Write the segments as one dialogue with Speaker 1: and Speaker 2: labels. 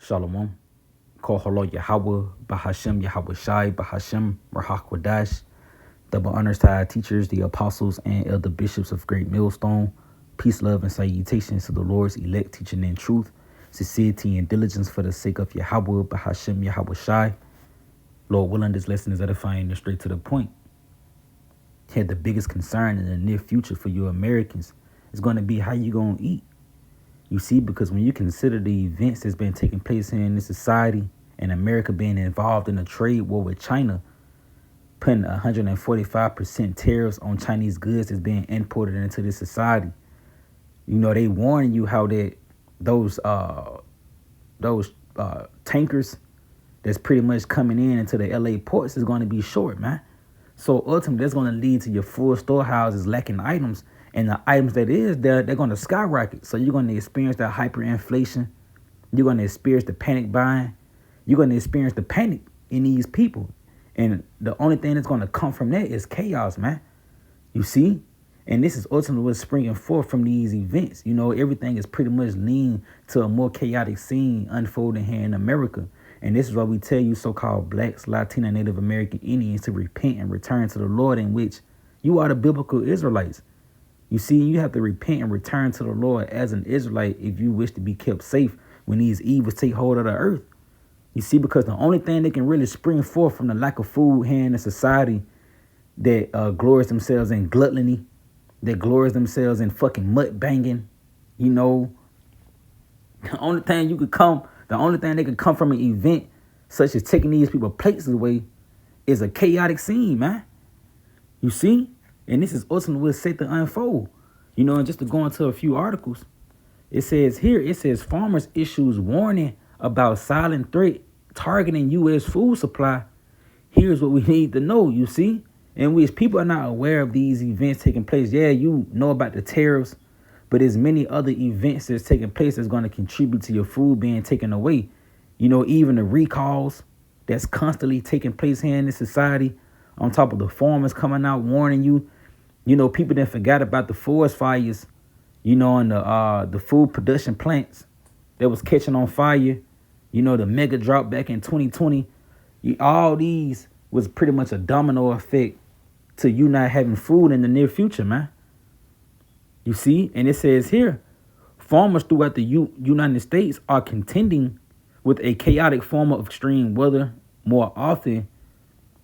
Speaker 1: Shalom. Koholo Yahweh, Bahashem Yahweh Shai, Bahashem Rahakwadash. Double honors to our teachers, the apostles, and elder bishops of Great Millstone. Peace, love, and salutations to the Lord's elect, teaching in truth, sincerity, and diligence for the sake of Yahweh, Bahashem Yahweh Shai. Lord willing, this lesson is edifying and straight to the point. Had the biggest concern in the near future for you Americans is going to be how you going to eat. You see, because when you consider the events that's been taking place here in this society and America being involved in a trade war with China, putting 145% tariffs on Chinese goods that's being imported into this society. You know, they warning you how that those tankers that's pretty much coming into the LA ports is going to be short, man. So ultimately, that's going to lead to your full storehouses lacking items. And the items that is there, they're going to skyrocket. So you're going to experience that hyperinflation. You're going to experience the panic buying. You're going to experience the panic in these people. And the only thing that's going to come from that is chaos, man. You see? And this is ultimately what's springing forth from these events. You know, everything is pretty much lean to a more chaotic scene unfolding here in America. And this is why we tell you so-called blacks, Latino, Native American Indians to repent and return to the Lord, in which you are the biblical Israelites. You see, you have to repent and return to the Lord as an Israelite if you wish to be kept safe when these evils take hold of the earth. You see, because the only thing that can really spring forth from the lack of food here in a society that glories themselves in gluttony, that glories themselves in fucking mutt banging, you know, the only thing that can come from an event such as taking these people's places away is a chaotic scene, man. You see? And this is ultimately what's set to unfold. You know, and just to go into a few articles, it says farmers issues warning about silent threat targeting U.S. food supply. Here's what we need to know, you see? And we as people are not aware of these events taking place. Yeah, you know about the tariffs, but there's many other events that's taking place that's going to contribute to your food being taken away. You know, even the recalls that's constantly taking place here in this society, on top of the farmers coming out warning you. You know, people that forgot about the forest fires, you know, and the food production plants that was catching on fire. You know, the mega drought back in 2020. All these was pretty much a domino effect to you not having food in the near future, man. You see? And it says here, farmers throughout the United States are contending with a chaotic form of extreme weather more often,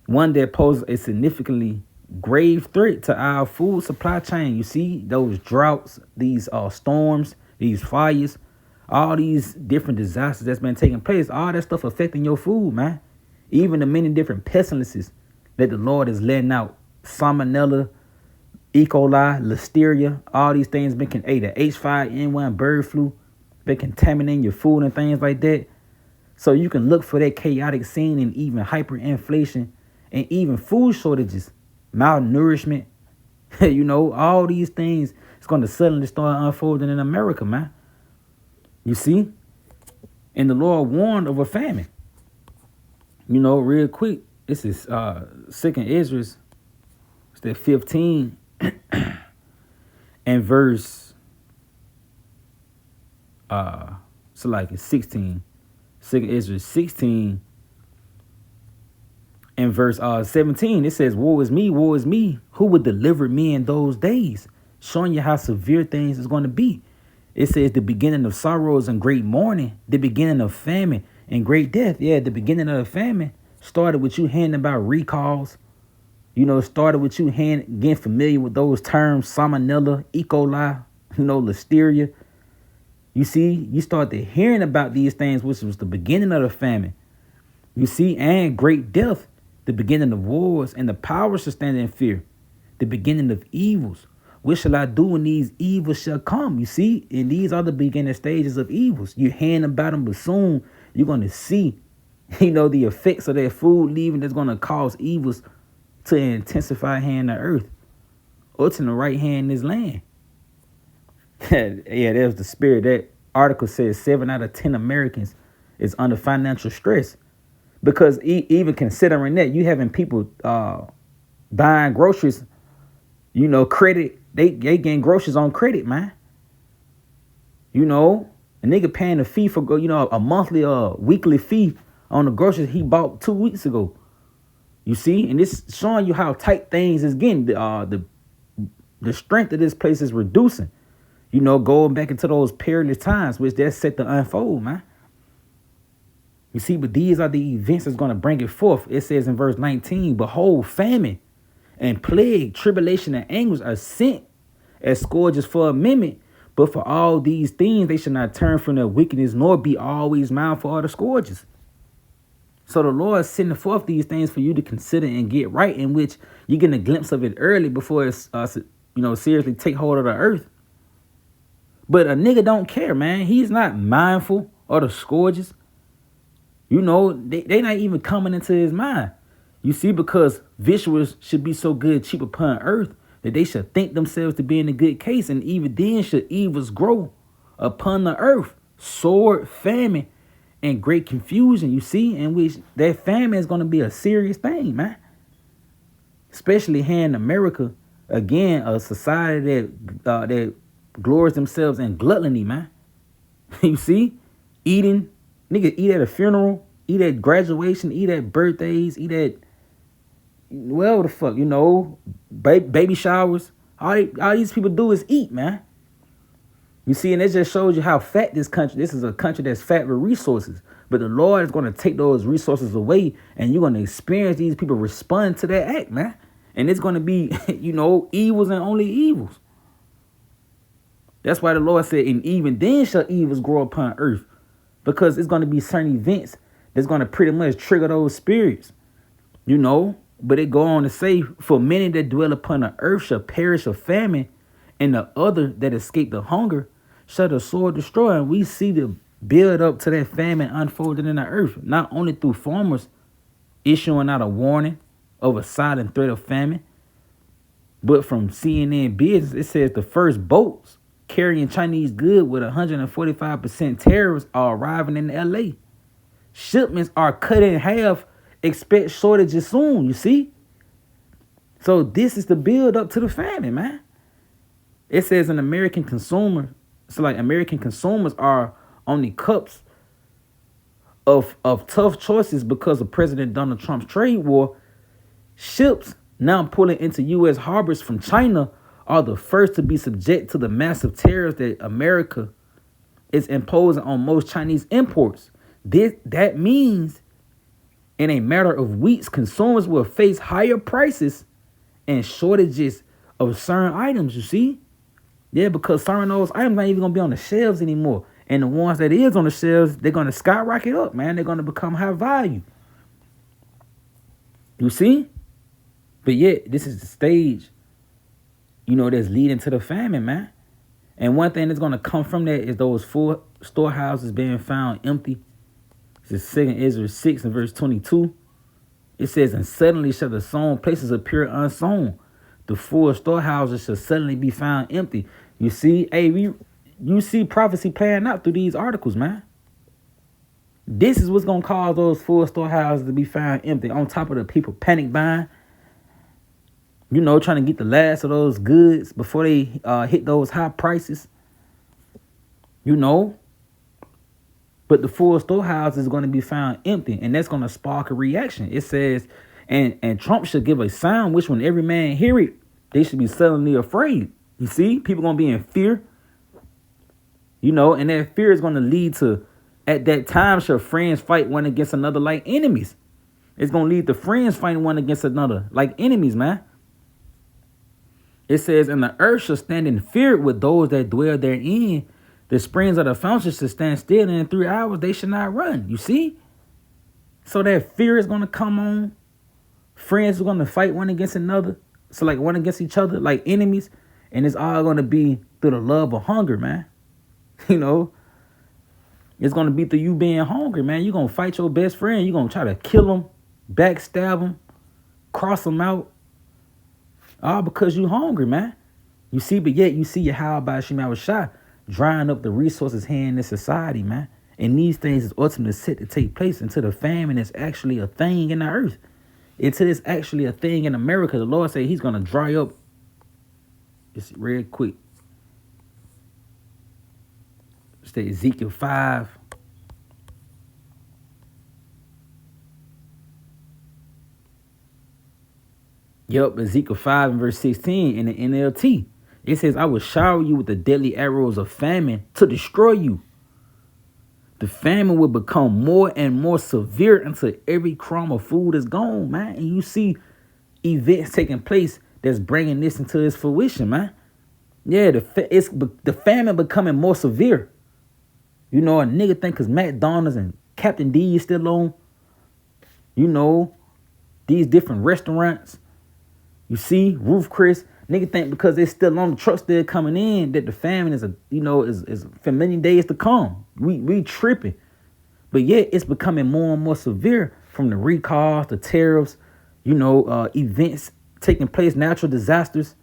Speaker 1: one that poses a significantly grave threat to our food supply chain. You see, those droughts, these storms, these fires, all these different disasters that's been taking place, all that stuff affecting your food, man. Even the many different pestilences that the Lord is letting out, salmonella, E. coli, listeria, all these things the H5N1 bird flu, been contaminating your food and things like that. So you can look for that chaotic scene and even hyperinflation and even food shortages, malnourishment. You know, all these things is going to suddenly start unfolding in America, man. You see? And the Lord warned of a famine. You know, real quick, this is 2nd Ezra, it's that 15 and verse so like it's 16. 2nd Ezra 16 and verse 17. It says, woe is me, who would deliver me in those days? Showing you how severe things is going to be. It says the beginning of sorrows and great mourning, the beginning of famine and great death. Yeah, the beginning of the famine started with you hearing about recalls. You know, started with you getting familiar with those terms, salmonella, E. coli, you know, listeria. You see, you started hearing about these things, which was the beginning of the famine. You see, and great death, the beginning of wars, and the powers shall stand in fear, the beginning of evils. What shall I do when these evils shall come? You see, and these are the beginning stages of evils. You're hearing about them, but soon you're going to see, you know, the effects of that food leaving that's going to cause evils to intensify here in the earth, or to the right hand in this land. Yeah, there's the spirit. That article says 7 out of 10 Americans is under financial stress. Because even considering that, you having people buying groceries, you know, credit, they getting groceries on credit, man. You know, A nigga paying a fee for, a monthly or weekly fee on the groceries he bought 2 weeks ago. You see? And this showing you how tight things is getting. The strength of this place is reducing. Going back into those perilous times, which they're set to unfold, man. You see, but these are the events that's going to bring it forth. It says in verse 19, behold, famine and plague, tribulation and anguish are sent as scourges for a minute. But for all these things, they should not turn from their wickedness, nor be always mindful of the scourges. So the Lord is sending forth these things for you to consider and get right, in which you get a glimpse of it early before it's, seriously take hold of the earth. But a nigga don't care, man. He's not mindful of the scourges. They not even coming into his mind. You see, because visuals should be so good, cheap upon earth, that they should think themselves to be in a good case. And even then should evils grow upon the earth. Sword, famine, and great confusion, you see, in which that famine is going to be a serious thing, man. Especially here in America, again, a society that glories themselves in gluttony, man. You see, eating, nigga eat at a funeral, eat at graduation, eat at birthdays, eat at, well, the fuck, baby showers. All these people do is eat, man. You see, and it just shows you how fat this is a country that's fat with resources. But the Lord is going to take those resources away, and you're going to experience these people respond to that act, man. And it's going to be, evils and only evils. That's why the Lord said, and even then shall evils grow upon earth. Because it's going to be certain events that's going to pretty much trigger those spirits. But it go on to say, for many that dwell upon the earth shall perish of famine, and the other that escape the hunger shall the sword destroy. And we see the build up to that famine unfolding in the earth, not only through farmers issuing out a warning of a silent threat of famine, but from CNN Business. It says the first boats carrying Chinese goods with 145% tariffs are arriving in LA. Shipments are cut in half. Expect shortages soon, you see? So this is the build up to the famine, man. It says an American consumer, so like American consumers are on the cups of tough choices because of President Donald Trump's trade war. Ships now pulling into U.S. harbors from China are the first to be subject to the massive tariffs that America is imposing on most Chinese imports. That means in a matter of weeks, consumers will face higher prices and shortages of certain items, you see? Yeah, because certain those items not even going to be on the shelves anymore. And the ones that is on the shelves, they're going to skyrocket up, man. They're going to become high value. You see? But yet, this is the stage, that's leading to the famine, man. And one thing that's going to come from that is those 4 storehouses being found empty. This is 2 Ezra 6 and verse 22. It says, and suddenly shall the sown places appear unsown. The 4 storehouses shall suddenly be found empty. You see, you see prophecy playing out through these articles, man. This is what's going to cause those 4 storehouses to be found empty. On top of the people panic buying, trying to get the last of those goods before they hit those high prices. But the 4 storehouses are going to be found empty, and that's going to spark a reaction. It says, and Trump should give a sound, which when every man hear it, they should be suddenly afraid. You see, people going to be in fear. And that fear is going to lead to, at that time, shall friends fight one against another like enemies. It's going to lead to friends fighting one against another like enemies, man. It says, and the earth shall stand in fear with those that dwell therein. The springs of the fountains should stand still, and in 3 hours they should not run. You see? So that fear is going to come on. Friends are going to fight one against another. So like one against each other, like enemies. And it's all going to be through the love of hunger, man. It's going to be through you being hungry, man. You're going to fight your best friend. You're going to try to kill him, backstab him, cross him out. All because you hungry, man. You see, but yet you see Yahweh Ba'ashim Yahushua drying up the resources here in this society, man. And these things is ultimately set to take place until the famine is actually a thing in the earth. Until it's actually a thing in America. The Lord said he's going to dry up. It's real quick. the Ezekiel 5. Yep, Ezekiel 5 and verse 16 in the NLT. It says, I will shower you with the deadly arrows of famine to destroy you. The famine will become more and more severe until every crumb of food is gone, man. And you see events taking place that's bringing this into its fruition, man. Yeah, the famine becoming more severe. You know, a nigga think because McDonald's and Captain D is still on, you know, these different restaurants. You see, Ruth Chris, nigga think because they're still on, the truck still coming in, that the famine is is for many days to come. We tripping. But yet it's becoming more and more severe from the recalls, the tariffs, events taking place, natural disasters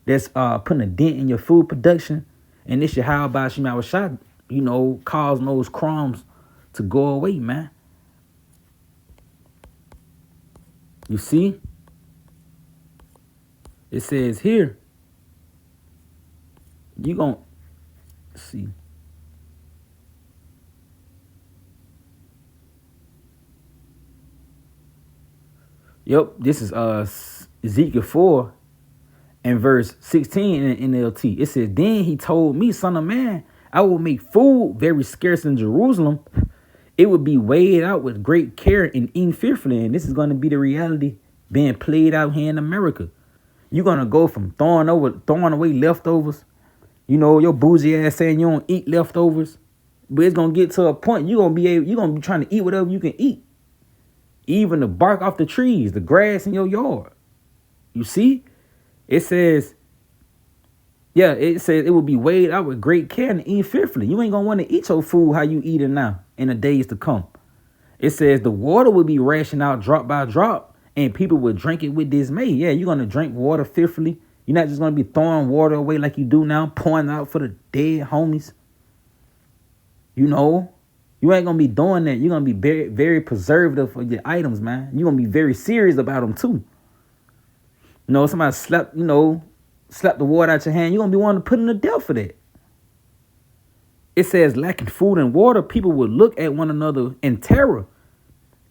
Speaker 1: that's putting a dent in your food production. And this should how about Shema Rashad, causing those crumbs to go away, man. You see? It says here, you gonna see. Yep, this is Ezekiel 4 and verse 16 in NLT. It says, then he told me, son of man, I will make food very scarce in Jerusalem. It would be weighed out with great care and eaten fearfully. And this is going to be the reality being played out here in America. You're going to go from throwing away leftovers. Your bougie ass saying you don't eat leftovers. But it's going to get to a point you're going to be trying to eat whatever you can eat. Even the bark off the trees, the grass in your yard. You see? It says it will be weighed out with great care and eat fearfully. You ain't going to want to eat your food how you eat it now in the days to come. It says the water will be rationed out drop by drop. And people will drink it with dismay. Yeah, you're going to drink water fearfully. You're not just going to be throwing water away like you do now, pouring out for the dead homies. You ain't going to be doing that. You're going to be very, very preservative of your items, man. You're going to be very serious about them, too. Somebody slap the water out your hand. You're going to be wanting to put in a death for that. It says lacking food and water, people will look at one another in terror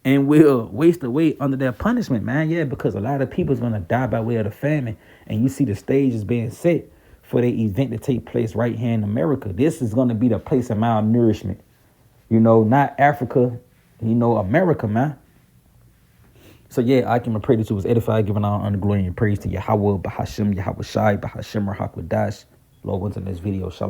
Speaker 1: and will waste away under their punishment, man. Yeah, because a lot of people is going to die by way of the famine. And you see the stage is being set for the event to take place right here in America. This is going to be the place of malnourishment. Not Africa, America, man. So yeah, I can pray that you was edified, giving all honor, glory, and praise to Yahweh, Bahashim, Yahweh Shai, Bahashim, Rahak Wadash. Lord, what's in this video? Shalom.